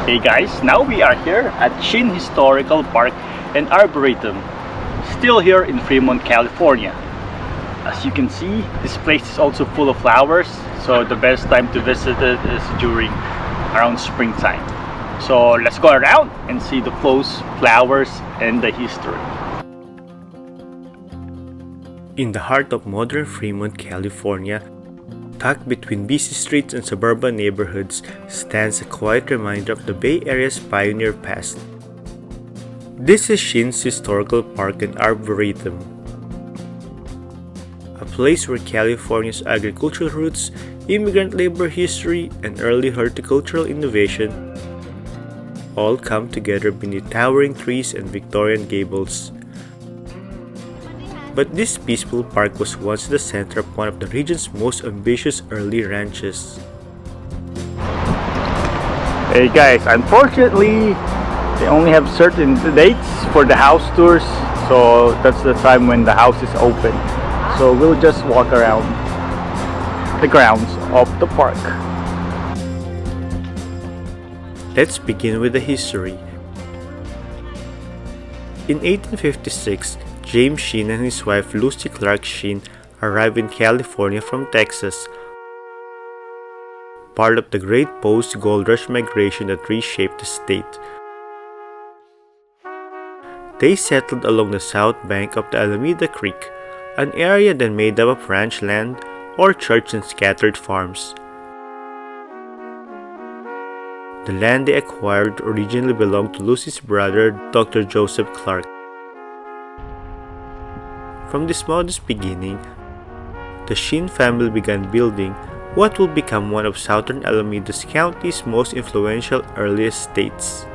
Hey guys, now we are here at Shinn Historical Park and Arboretum, still here in Fremont, California. As you can see, this place is also full of flowers, so the best time to visit it is during around springtime. So let's go around and see the flows, flowers, and the history. In the heart of modern Fremont, California, tucked between busy streets and suburban neighborhoods, stands a quiet reminder of the Bay Area's pioneer past. This is Shinn's Historical Park and Arboretum, a place where California's agricultural roots, immigrant labor history, and early horticultural innovation all come together beneath towering trees and Victorian gables. But this peaceful park was once the center of one of the region's most ambitious early ranches. Hey guys, unfortunately, they only have certain dates for the house tours, so that's the time when the house is open. So we'll just walk around the grounds of the park. Let's begin with the history. In 1856, James Shinn and his wife Lucy Clark Shinn arrived in California from Texas, part of the great post-gold rush migration that reshaped the state. They settled along the south bank of the Alameda Creek, an area then made up of ranch land, orchards, and scattered farms. The land they acquired originally belonged to Lucy's brother, Dr. Joseph Clark. From this modest beginning, the Shinn family began building what would become one of southern Alameda County's most influential early estates.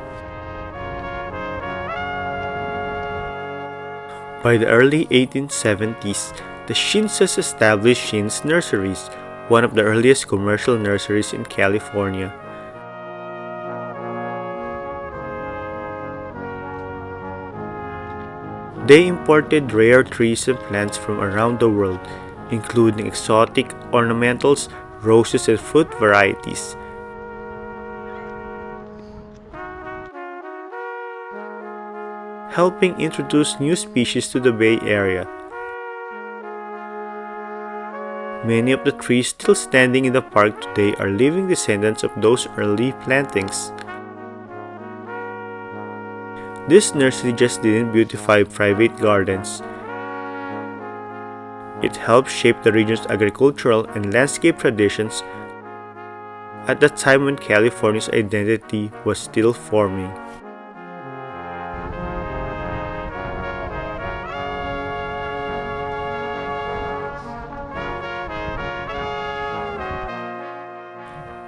By the early 1870s, the Shinns established Shinn's Nurseries, one of the earliest commercial nurseries in California. They imported rare trees and plants from around the world, including exotic ornamentals, roses, and fruit varieties. Helping introduce new species to the Bay Area. Many of the trees still standing in the park today are living descendants of those early plantings. This nursery just didn't beautify private gardens. It helped shape the region's agricultural and landscape traditions at the time when California's identity was still forming.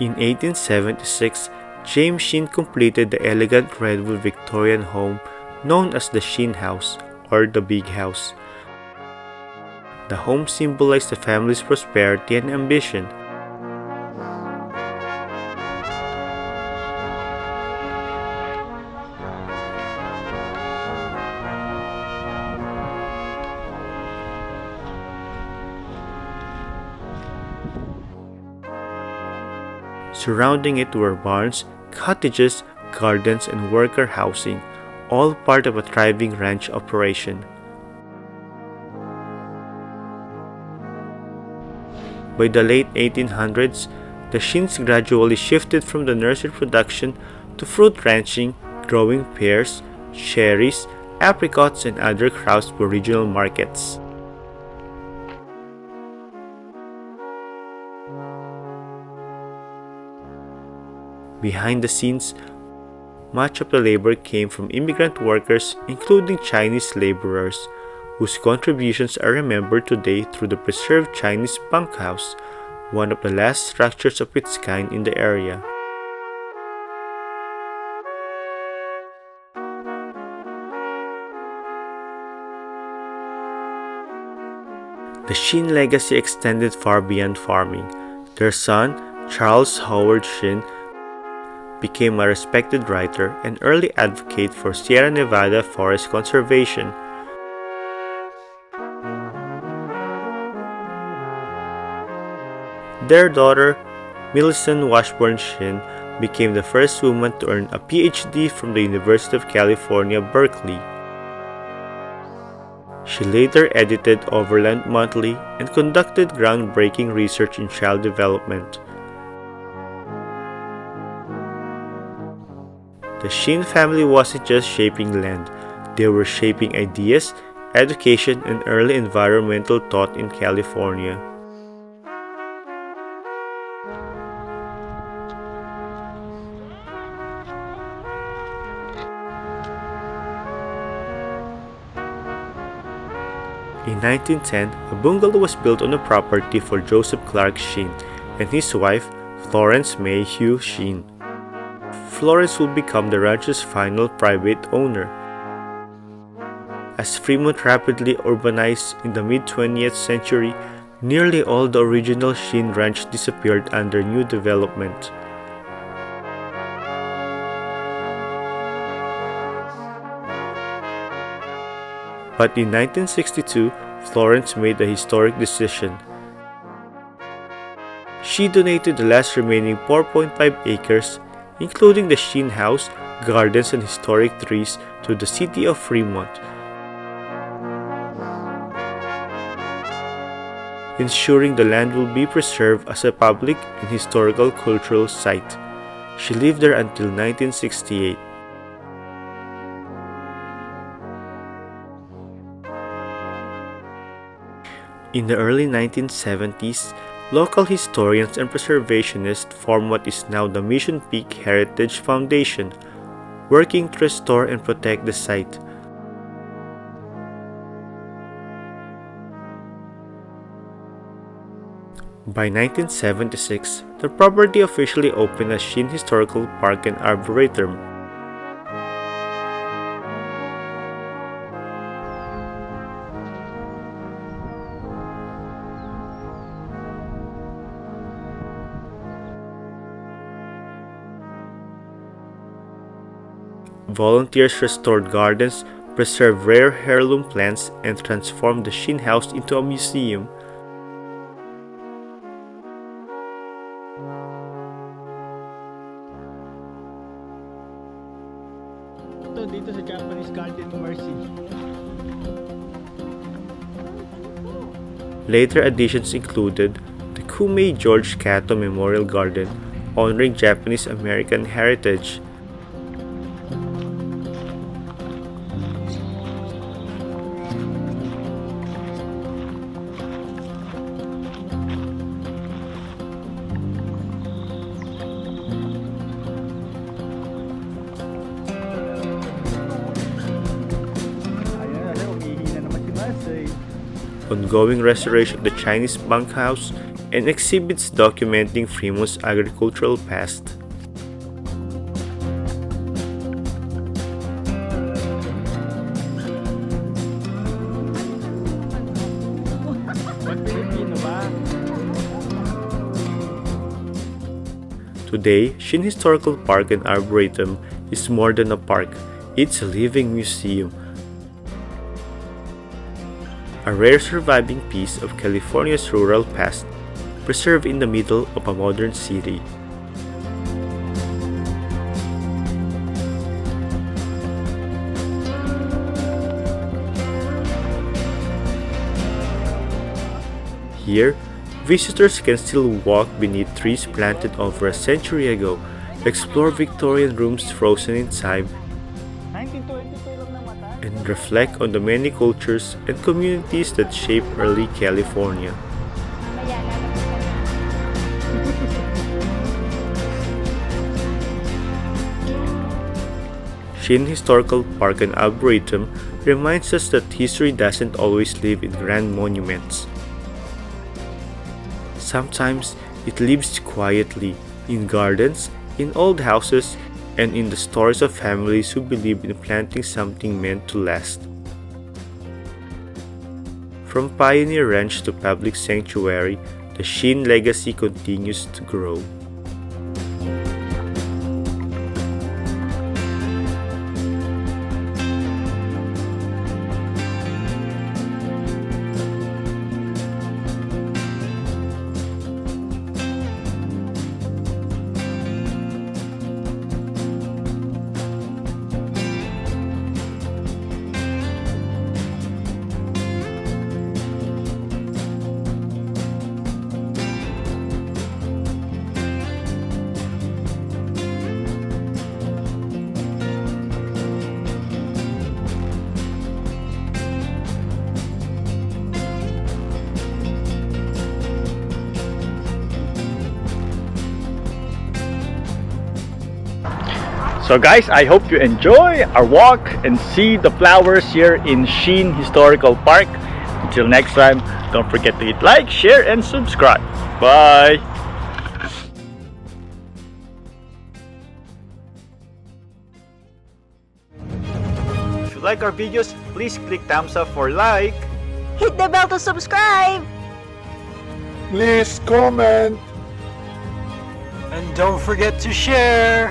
In 1876, James Shinn completed the elegant redwood Victorian home known as the Shinn House or the Big House. The home symbolized the family's prosperity and ambition. Surrounding it were barns, cottages, gardens, and worker housing, all part of a thriving ranch operation. By the late 1800s, the Shinns gradually shifted from the nursery production to fruit ranching, growing pears, cherries, apricots, and other crops for regional markets. Behind the scenes, much of the labor came from immigrant workers, including Chinese laborers, whose contributions are remembered today through the preserved Chinese bunkhouse, one of the last structures of its kind in the area. The Shinn legacy extended far beyond farming. Their son, Charles Howard Shinn, became a respected writer and early advocate for Sierra Nevada forest conservation. Their daughter, Millicent Washburn Shinn, became the first woman to earn a PhD from the University of California, Berkeley. She later edited Overland Monthly and conducted groundbreaking research in child development. The Shinn family wasn't just shaping land, they were shaping ideas, education, and early environmental thought in California. In 1910, a bungalow was built on the property for Joseph Clark Shinn and his wife, Florence May Hugh Shinn. Florence would become the ranch's final private owner. As Fremont rapidly urbanized in the mid-20th century, nearly all the original Shinn ranch disappeared under new development. But in 1962, Florence made a historic decision. She donated the last remaining 4.5 acres, including the Shinn house, gardens, and historic trees, to the city of Fremont, ensuring the land will be preserved as a public and historical cultural site. She lived there until 1968. In the early 1970s, local historians and preservationists formed what is now the Mission Peak Heritage Foundation, working to restore and protect the site. By 1976, the property officially opened as Shinn Historical Park and Arboretum. Volunteers restored gardens, preserved rare heirloom plants, and transformed the Shinn house into a museum. Dito sa Japanese Garden Mercy. Later additions included the Kume George Kato Memorial Garden, honoring Japanese American heritage. Ongoing restoration of the Chinese bunkhouse, and exhibits documenting Fremont's agricultural past. Today, Shinn Historical Park and Arboretum is more than a park, it's a living museum. A rare surviving piece of California's rural past, preserved in the middle of a modern city. Here, visitors can still walk beneath trees planted over a century ago, explore Victorian rooms frozen in time, and reflect on the many cultures and communities that shaped early California. Shinn Historical Park and Arboretum reminds us that history doesn't always live in grand monuments. Sometimes it lives quietly in gardens, in old houses, and in the stories of families who believe in planting something meant to last. From pioneer ranch to public sanctuary, the Shinn legacy continues to grow. So guys, I hope you enjoy our walk and see the flowers here in Shinn Historical Park. Until next time, don't forget to hit like, share, and subscribe. Bye! If you like our videos, please click thumbs up for like. Hit the bell to subscribe! Please comment. And don't forget to share!